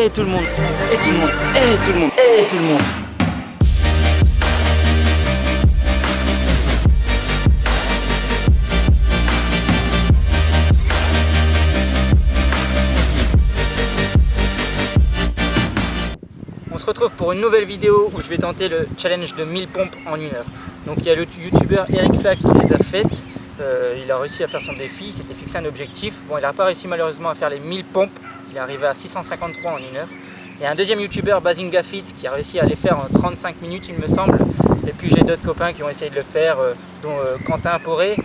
et tout le monde, et tout le monde, et tout le monde, et tout le monde. On se retrouve pour une nouvelle vidéo où je vais tenter le challenge de 1000 pompes en 1 heure. Donc il y a le youtubeur Eric Flack qui les a faites. Il a réussi à faire son défi, il s'était fixé un objectif. Bon, il n'a pas réussi malheureusement à faire les 1000 pompes, il est arrivé à 653 en 1 heure. Il y a un deuxième youtubeur, Bazinga Fit, qui a réussi à les faire en 35 minutes il me semble. Et puis j'ai d'autres copains qui ont essayé de le faire, dont Quentin Poré,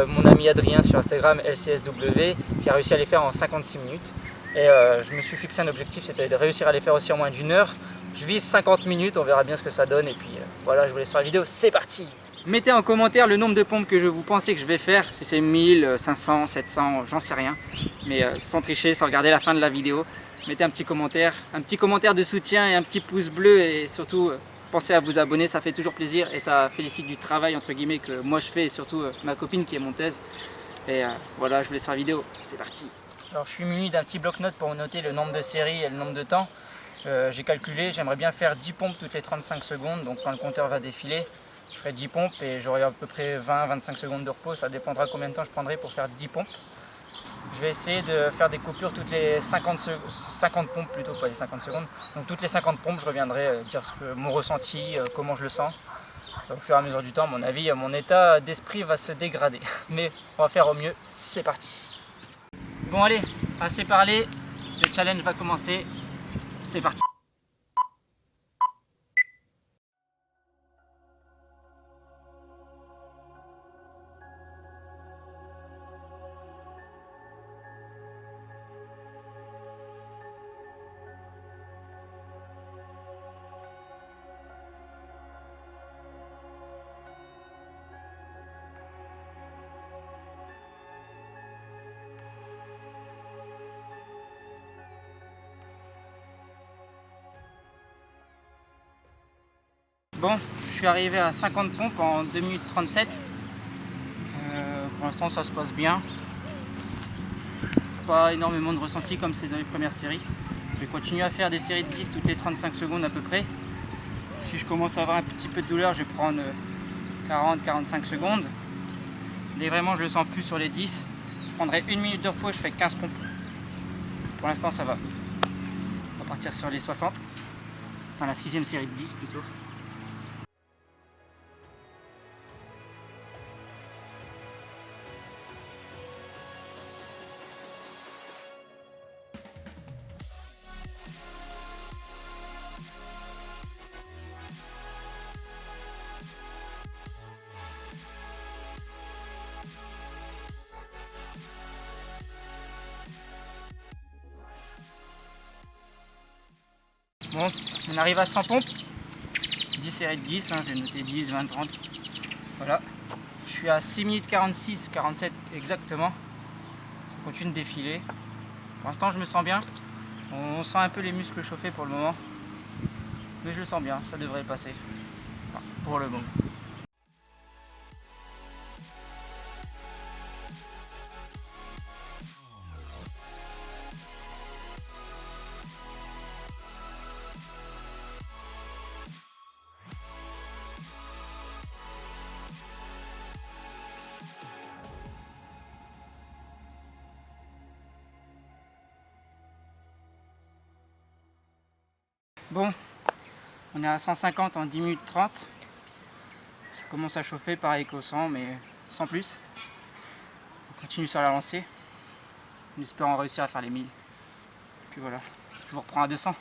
mon ami Adrien sur Instagram, LCSW, qui a réussi à les faire en 56 minutes. Et je me suis fixé un objectif, c'était de réussir à les faire aussi en moins d'1 heure. Je vise 50 minutes, on verra bien ce que ça donne. Et puis voilà, je vous laisse sur la vidéo, c'est parti! Mettez en commentaire le nombre de pompes que vous pensez que je vais faire, si c'est 1000, 500, 700, j'en sais rien. Mais sans tricher, sans regarder la fin de la vidéo. Mettez un petit commentaire de soutien et un petit pouce bleu. Et surtout, pensez à vous abonner, ça fait toujours plaisir. Et ça félicite du travail, entre guillemets, que moi je fais. Et surtout ma copine qui est monteuse. Et voilà, je vous laisse sur la vidéo, c'est parti! Alors je suis muni d'un petit bloc-notes pour noter le nombre de séries et le nombre de temps. J'ai calculé, j'aimerais bien faire 10 pompes toutes les 35 secondes. Donc quand le compteur va défiler, je ferai 10 pompes et j'aurai à peu près 20-25 secondes de repos. Ça dépendra combien de temps je prendrai pour faire 10 pompes. Je vais essayer de faire des coupures toutes les 50 pompes plutôt, pas les 50 secondes. Donc toutes les 50 pompes, je reviendrai dire mon ressenti, comment je le sens. Au fur et à mesure du temps, à mon avis, mon état d'esprit va se dégrader. Mais on va faire au mieux, c'est parti! Bon allez, assez parlé, le challenge va commencer, c'est parti! Bon, je suis arrivé à 50 pompes en 2 minutes 37. Pour l'instant ça se passe bien. Pas énormément de ressenti comme c'est dans les premières séries. Je vais continuer à faire des séries de 10 toutes les 35 secondes à peu près. Si je commence à avoir un petit peu de douleur, je vais prendre 40-45 secondes. Dès vraiment je le sens plus sur les 10, je prendrai 1 minute de repos, je fais 15 pompes. Pour l'instant ça va. On va partir sur les 60. Enfin la 6e série de 10 plutôt. Bon, on arrive à 100 pompes, 10 séries de 10, hein, j'ai noté 10, 20, 30, voilà. Je suis à 6 minutes 46, 47 exactement, ça continue de défiler. Pour l'instant je me sens bien, on sent un peu les muscles chauffer pour le moment, mais je le sens bien, ça devrait passer, enfin, pour le moment. Bon, on est à 150 en 10 minutes 30. Ça commence à chauffer, pareil qu'au 100, mais sans plus. On continue sur la lancée, en espérant réussir à faire les 1000. Puis voilà, je vous reprends à 200.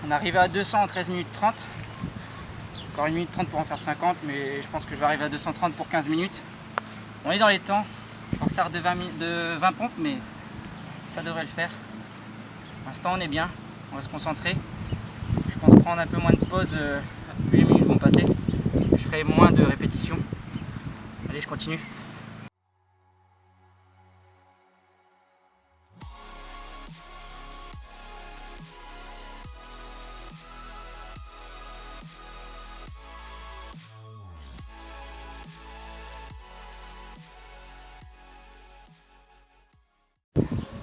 On est arrivé à 200 en 13 minutes 30. Encore 1 minute 30 pour en faire 50, mais je pense que je vais arriver à 230 pour 15 minutes. On est dans les temps, en retard de 20 pompes, mais ça devrait le faire. Pour l'instant on est bien, on va se concentrer. Je pense prendre un peu moins de pause, plus les minutes vont passer. Je ferai moins de répétitions. Allez, je continue.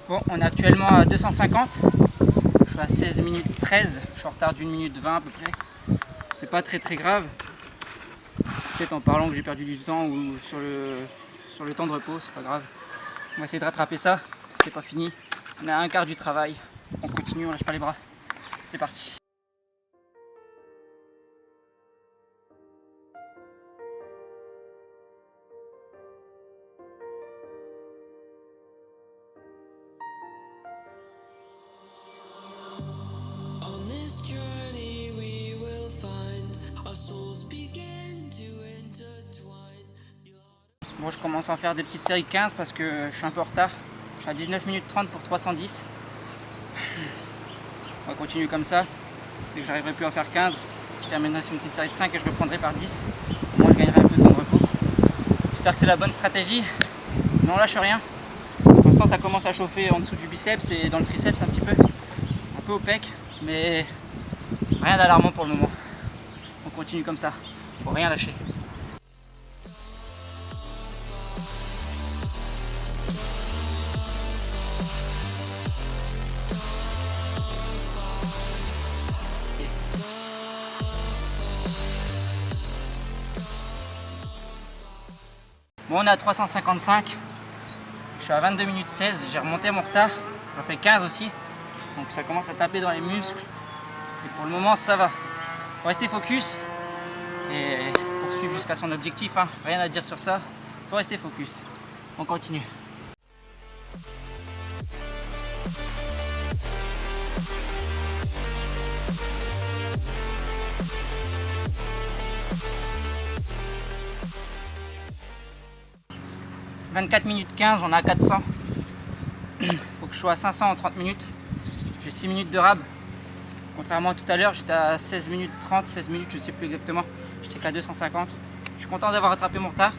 Bon, on est actuellement à 250. Je suis à 16 minutes 13. Je suis en retard d'1 minute 20 à peu près. C'est pas très grave. C'est peut-être en parlant que j'ai perdu du temps ou sur le temps de repos, c'est pas grave. On va essayer de rattraper ça. C'est pas fini. On est à un quart du travail. On continue, on lâche pas les bras. C'est parti. Bon, je commence à en faire des petites séries 15 parce que je suis un peu en retard. Je suis à 19 minutes 30 pour 310. On va continuer comme ça. Dès que j'arriverai plus à faire 15, je terminerai sur une petite série de 5 et je reprendrai par 10. Moi, je gagnerai un peu de temps de repos. J'espère que c'est la bonne stratégie. Mais on lâche rien. Pour l'instant, ça commence à chauffer en dessous du biceps et dans le triceps un petit peu. Un peu au pec, mais rien d'alarmant pour le moment. On continue comme ça. Faut rien lâcher. Bon, on est à 355, je suis à 22 minutes 16, j'ai remonté mon retard, j'en fais 15 aussi, donc ça commence à taper dans les muscles, et pour le moment ça va. Faut rester focus et poursuivre jusqu'à son objectif, hein. Rien à dire sur ça, faut rester focus, on continue. « 24 minutes 15, on est à 400. Faut que je sois à 500 en 30 minutes. J'ai 6 minutes de rab. Contrairement à tout à l'heure, j'étais à 16 minutes 30, 16 minutes, je sais plus exactement. J'étais qu'à 250. Je suis content d'avoir rattrapé mon retard.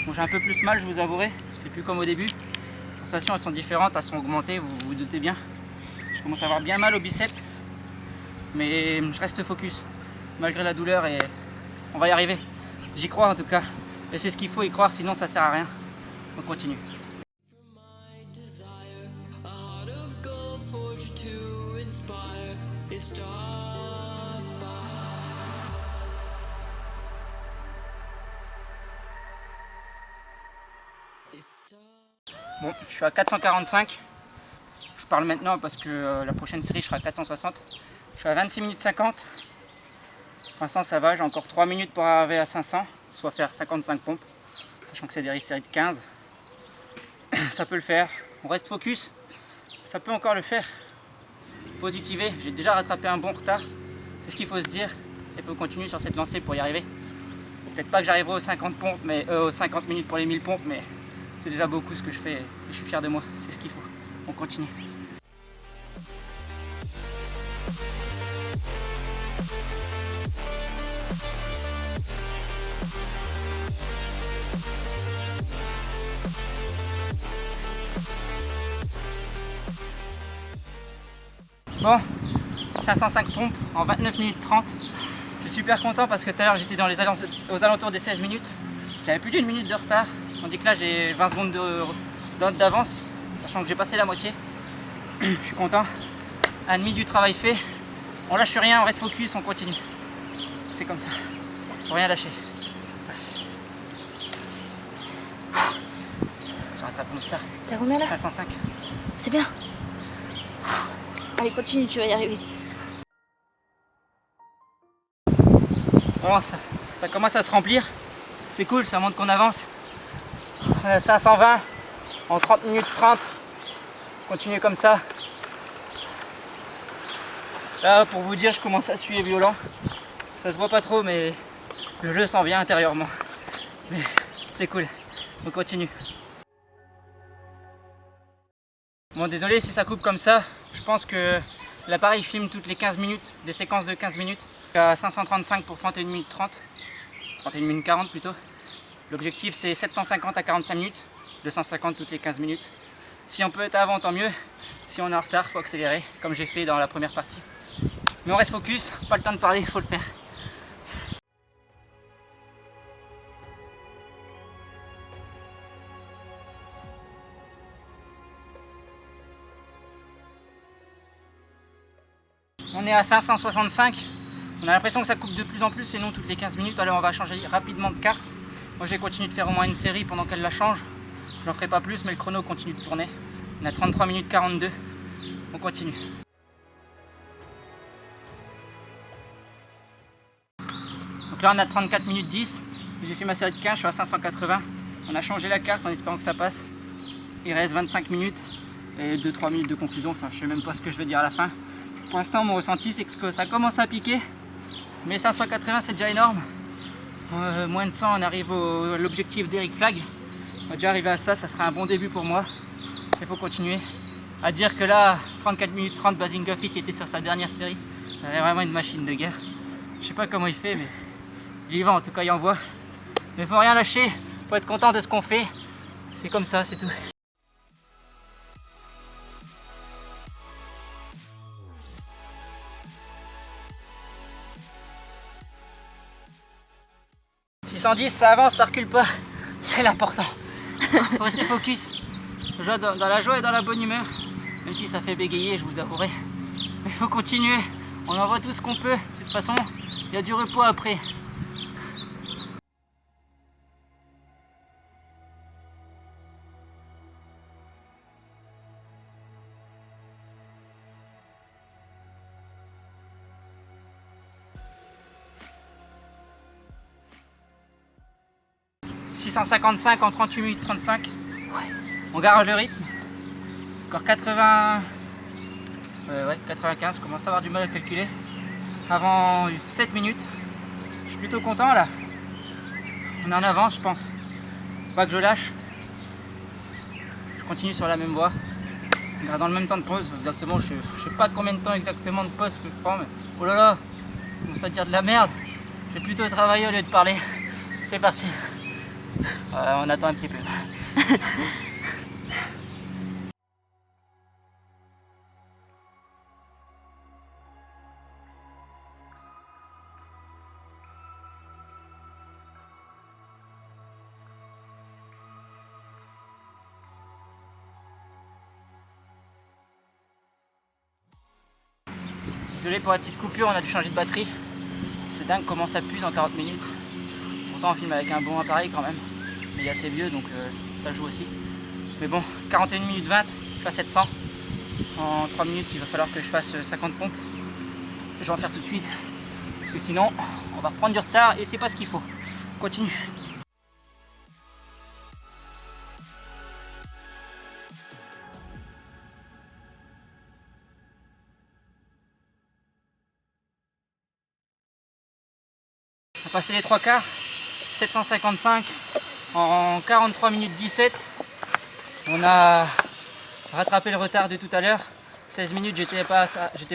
Bon, j'ai un peu plus mal, je vous avouerai. C'est plus comme au début. Les sensations, elles sont différentes, elles sont augmentées, vous vous doutez bien. Je commence à avoir bien mal au biceps. Mais je reste focus, malgré la douleur, et on va y arriver. J'y crois en tout cas. Et c'est ce qu'il faut y croire, sinon ça sert à rien. On continue. Bon, je suis à 445. Je parle maintenant parce que la prochaine série je serai à 460. Je suis à 26 minutes 50. Pour l'instant ça va, j'ai encore 3 minutes pour arriver à 500, soit faire 55 pompes, sachant que c'est des séries de 15. Ça peut le faire, on reste focus, ça peut encore le faire. Positiver, j'ai déjà rattrapé un bon retard, c'est ce qu'il faut se dire, et il faut continuer sur cette lancée pour y arriver. Peut-être pas que j'arriverai aux 50 pompes, mais aux 50 minutes pour les 1000 pompes, mais c'est déjà beaucoup ce que je fais et je suis fier de moi, c'est ce qu'il faut. On continue. Bon, 505 pompes en 29 minutes 30. Je suis super content parce que tout à l'heure j'étais aux alentours des 16 minutes. J'avais plus d'1 minute de retard. Tandis que là j'ai 20 secondes d'avance, sachant que j'ai passé la moitié. Je suis content. Un demi du travail fait. On lâche rien, on reste focus, on continue. C'est comme ça. Faut rien lâcher. Merci. J'ai rattrapé mon retard. T'as combien là? 505. C'est bien. Allez, continue, tu vas y arriver. Bon, ça commence à se remplir. C'est cool, ça montre qu'on avance. 520 en 30 minutes 30. Continuez comme ça. Là, pour vous dire, je commence à suer violent. Ça se voit pas trop, mais je le sens bien intérieurement. Mais c'est cool. On continue. Bon, désolé si ça coupe comme ça. Je pense que l'appareil filme toutes les 15 minutes, des séquences de 15 minutes. À 535 pour 31 minutes 30. 31 minutes 40 plutôt. L'objectif c'est 750 à 45 minutes, 250 toutes les 15 minutes. Si on peut être avant, tant mieux. Si on est en retard, il faut accélérer, comme j'ai fait dans la première partie. Mais on reste focus, pas le temps de parler, il faut le faire. On est à 565. On a l'impression que ça coupe de plus en plus et non toutes les 15 minutes. Alors on va changer rapidement de carte. Moi j'ai continué de faire au moins une série pendant qu'elle la change. J'en ferai pas plus mais le chrono continue de tourner. On a 33 minutes 42. On continue. Donc là on a 34 minutes 10. J'ai fait ma série de 15, je suis à 580. On a changé la carte en espérant que ça passe. Il reste 25 minutes et 2-3 minutes de conclusion. Enfin je sais même pas ce que je vais dire à la fin. Pour l'instant mon ressenti c'est que ça commence à piquer. Mais 580 c'est déjà énorme. Moins de 100 on arrive à l'objectif d'Eric Flagg. On va déjà arriver à ça, ça sera un bon début pour moi. Il faut continuer. À dire que là, 34 minutes 30, Basing Fit était sur sa dernière série. Il avait vraiment une machine de guerre. Je sais pas comment il fait, mais il y va, en tout cas il envoie. Mais faut rien lâcher, faut être content de ce qu'on fait. C'est comme ça, c'est tout. « 610, ça avance, ça recule pas. C'est l'important. Faut rester focus. Dans la joie et dans la bonne humeur. Même si ça fait bégayer, je vous avouerai. Mais il faut continuer. On envoie tout ce qu'on peut. De toute façon, il y a du repos après. « 655 en 38 minutes 35. Ouais. On garde le rythme. Encore 80... 95, je commence à avoir du mal à le calculer. Avant 7 minutes. Je suis plutôt content là. On est en avance je pense. Pas que je lâche. Je continue sur la même voie. En gardant le même temps de pause. Exactement, je sais pas combien de temps exactement de pause que je prends, mais oh là là, je commence à dire de la merde. J'ai plutôt travaillé au lieu de parler. C'est parti. On attend un petit peu. Désolé pour la petite coupure, on a dû changer de batterie. C'est dingue comment ça puise en 40 minutes. Pourtant on filme avec un bon appareil quand même. Mais il est assez vieux donc ça joue aussi. Mais bon, 41 minutes 20, je suis à 700. En 3 minutes il va falloir que je fasse 50 pompes. Je vais en faire tout de suite. Parce que sinon on va reprendre du retard et c'est pas ce qu'il faut. On continue. On a passé les 3 quarts, 755 en 43 minutes 17. On a rattrapé le retard de tout à l'heure. 16 minutes, j'étais pas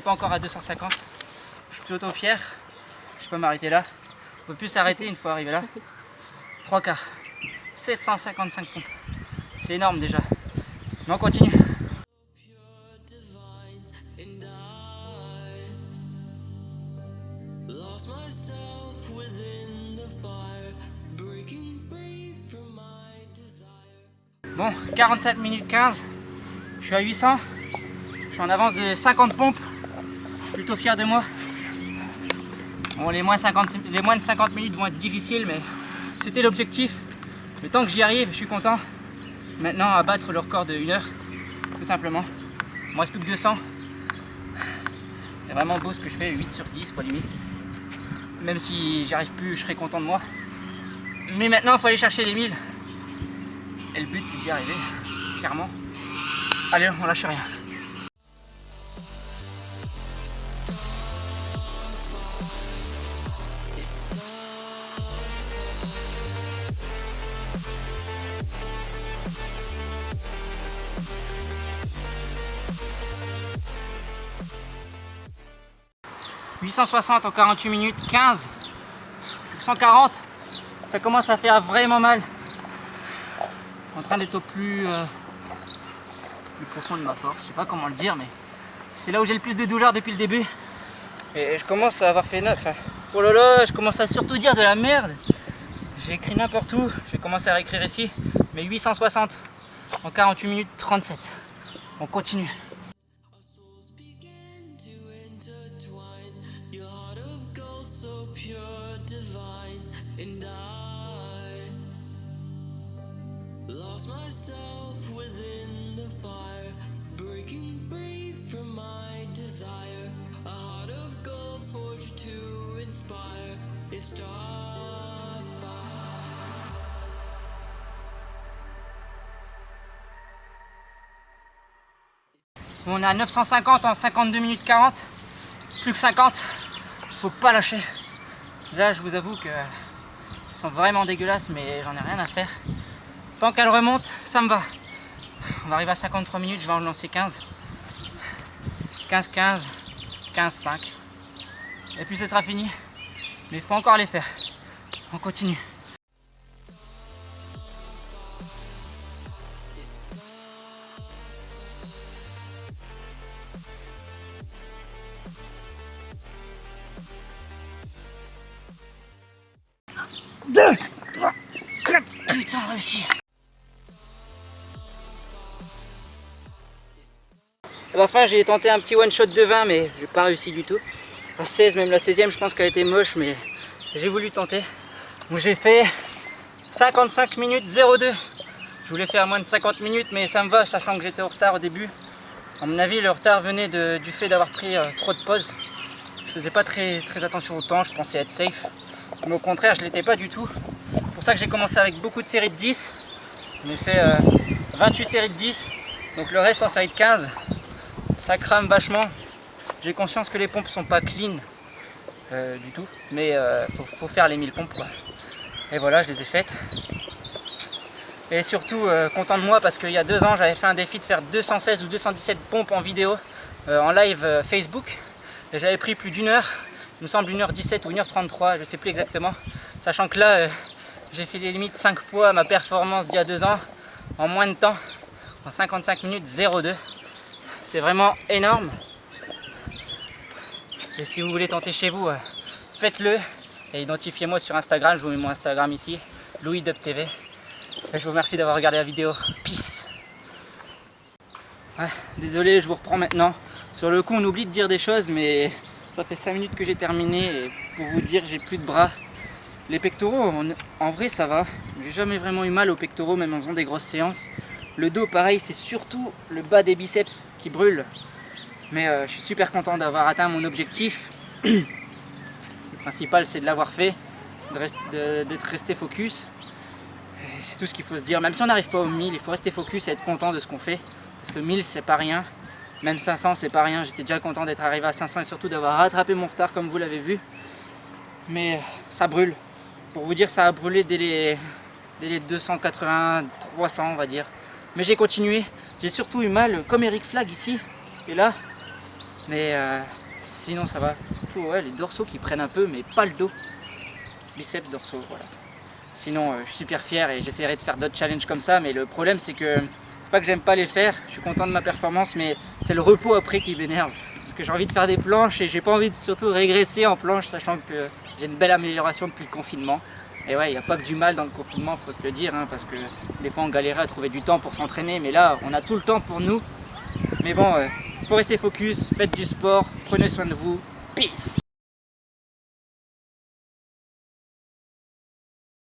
encore à 250. Je suis plutôt fier. Je peux m'arrêter là. On peut plus s'arrêter une fois arrivé là. 3 quarts, 755 pompes. C'est énorme déjà. Mais on continue. Bon, 47 minutes 15, je suis à 800, je suis en avance de 50 pompes, je suis plutôt fier de moi. Bon, les moins de 50 minutes vont être difficiles, mais c'était l'objectif. Le temps que j'y arrive, je suis content. Maintenant, à battre le record de 1 heure, tout simplement. Il me reste plus que 200. C'est vraiment beau ce que je fais, 8 sur 10, pas limite. Même si j'y arrive plus, je serai content de moi. Mais maintenant, il faut aller chercher les 1000. Et le but c'est d'y arriver, clairement. Allez, on lâche rien. « 860 en 48 minutes 15. 140. Ça commence à faire vraiment mal. En train d'être au plus profond de ma force. Je sais pas comment le dire, mais c'est là où j'ai le plus de douleur depuis le début. Et je commence à avoir fait 9. Oh là là, je commence à surtout dire de la merde. J'ai écrit n'importe où. Je vais commencer à réécrire ici. Mais 860 en 48 minutes 37. On continue. Lost myself within the fire, breaking free from my desire. A heart of gold forged to inspire. It's starfire. On est à 950 en 52 minutes 40. Plus que 50. Faut pas lâcher. Là, je vous avoue que elles sont vraiment dégueulasses, mais j'en ai rien à faire. Tant qu'elle remonte, ça me va. On va arriver à 53 minutes, je vais en lancer 15. 15-15, 15-5. Et puis ce sera fini. Mais il faut encore les faire. On continue. Deux, trois, quatre. Putain, réussi. À la fin, j'ai tenté un petit one shot de 20, mais j'ai pas réussi du tout. À 16, même la 16e, je pense qu'elle était moche, mais j'ai voulu tenter. Donc j'ai fait 55 minutes 02. Je voulais faire moins de 50 minutes, mais ça me va, sachant que j'étais en retard au début. À mon avis, le retard venait du fait d'avoir pris trop de pauses. Je faisais pas très attention au temps, je pensais être safe. Mais au contraire, je l'étais pas du tout. C'est pour ça que j'ai commencé avec beaucoup de séries de 10. On a fait 28 séries de 10, donc le reste en série de 15. Ça crame vachement. J'ai conscience que les pompes sont pas clean du tout, mais faut faire les 1000 pompes quoi. Et voilà, je les ai faites. Et surtout content de moi parce qu'il y a 2 ans j'avais fait un défi de faire 216 ou 217 pompes en vidéo en live Facebook. Et j'avais pris plus d'1 heure, il me semble 1h17 ou 1h33, je sais plus exactement. Sachant que là j'ai fait les limites 5 fois ma performance d'il y a 2 ans en moins de temps, en 55 minutes 02. C'est vraiment énorme. Et si vous voulez tenter chez vous, faites-le. Et identifiez-moi sur Instagram, je vous mets mon Instagram ici, LouisDubTV. Et je vous remercie d'avoir regardé la vidéo. Peace. Ouais, désolé, je vous reprends maintenant. Sur le coup, on oublie de dire des choses, mais ça fait 5 minutes que j'ai terminé. Et pour vous dire, j'ai plus de bras. Les pectoraux, en vrai, ça va. J'ai jamais vraiment eu mal aux pectoraux, même en faisant des grosses séances. Le dos, pareil, c'est surtout le bas des biceps qui brûle. Mais je suis super content d'avoir atteint mon objectif. Le principal, c'est de l'avoir fait, d'être resté focus. C'est tout ce qu'il faut se dire. Même si on n'arrive pas aux 1000, il faut rester focus et être content de ce qu'on fait. Parce que 1000, c'est pas rien. Même 500, c'est pas rien. J'étais déjà content d'être arrivé à 500 et surtout d'avoir rattrapé mon retard, comme vous l'avez vu. Mais ça brûle. Pour vous dire, ça a brûlé dès les 280, 300, on va dire. Mais j'ai continué. J'ai surtout eu mal, comme Eric Flag ici et là. Mais sinon ça va. Surtout ouais, les dorsaux qui prennent un peu, mais pas le dos. Biceps dorsaux, voilà. Sinon je suis super fier et j'essaierai de faire d'autres challenges comme ça. Mais le problème c'est que c'est pas que j'aime pas les faire. Je suis content de ma performance, mais c'est le repos après qui m'énerve. Parce que j'ai envie de faire des planches et j'ai pas envie de surtout régresser en planche, sachant que j'ai une belle amélioration depuis le confinement. Et ouais, il n'y a pas que du mal dans le confinement, faut se le dire, hein, parce que des fois on galérait à trouver du temps pour s'entraîner, mais là on a tout le temps pour nous. Mais bon, faut rester focus, faites du sport, prenez soin de vous, peace.